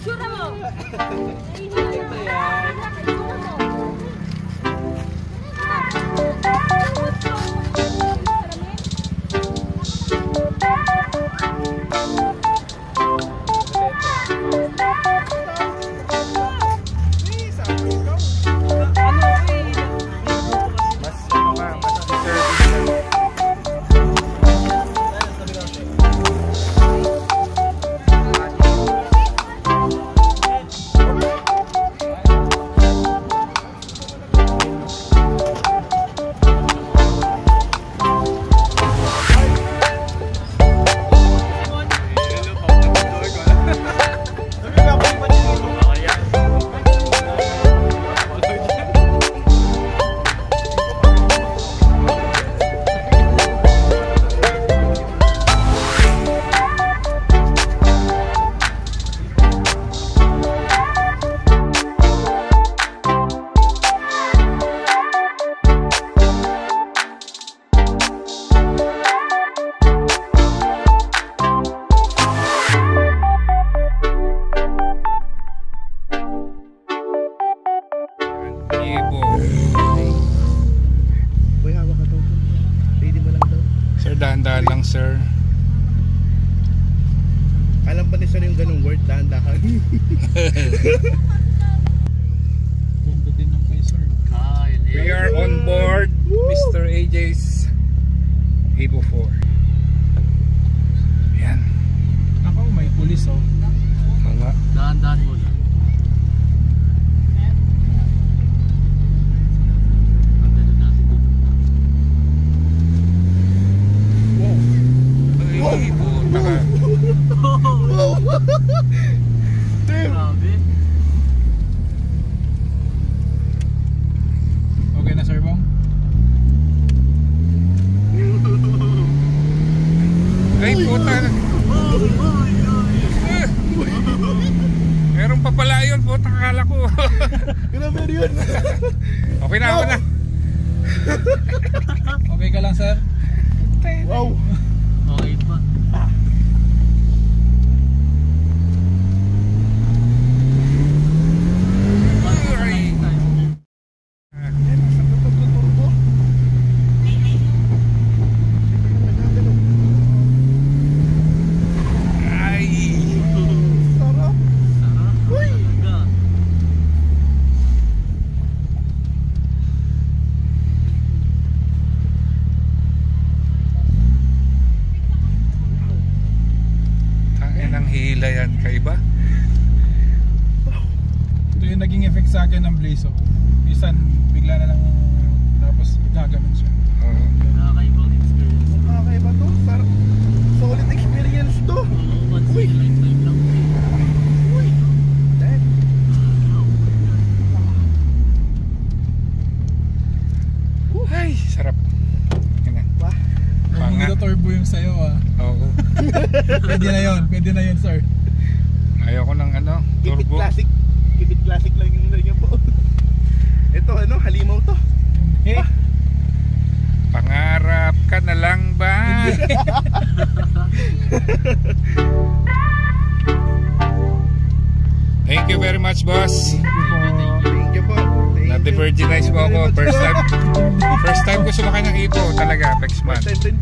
itsura mo. Dahan-dahan lang, sir. Alam ba ni sir yung ganung word, dahan-dahan? We are on board Mr. AJ's Evo 4. Yan. Ako, may pulis oh. Mga Dahan-dahan mo na. Okay na, sir Bong? Ay, puta. Meron pa pala yun, puta, kakala ko. Grabe yun. Okay na, okay na. Okay ka lang, sir? Wow. Okay pa. Hila yan, kaiba? Ito yung naging effect sa akin ng Blazo. Minsan bigla na lang tapos gaganon siya. Nakakaibang experience. Nakakaiba to, sir. Solid experience to. Uy! Lifetime lang. Uy! Dad. Ay, sarap. Yan na. Panga turbo yung sayo ah. Oo. Pwede na yun sir. Ayoko ng ano, Keep it turbo. classic. Keep it classic lang yung lagyan po. Ito ano, halimaw to. Eh, Pangarap ka na lang ba? Thank you very much, boss. Thank you po. Na-divergenize po ako. First time ko sumakay ng Evo talaga, Pexman. First time.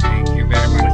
Thank you very much.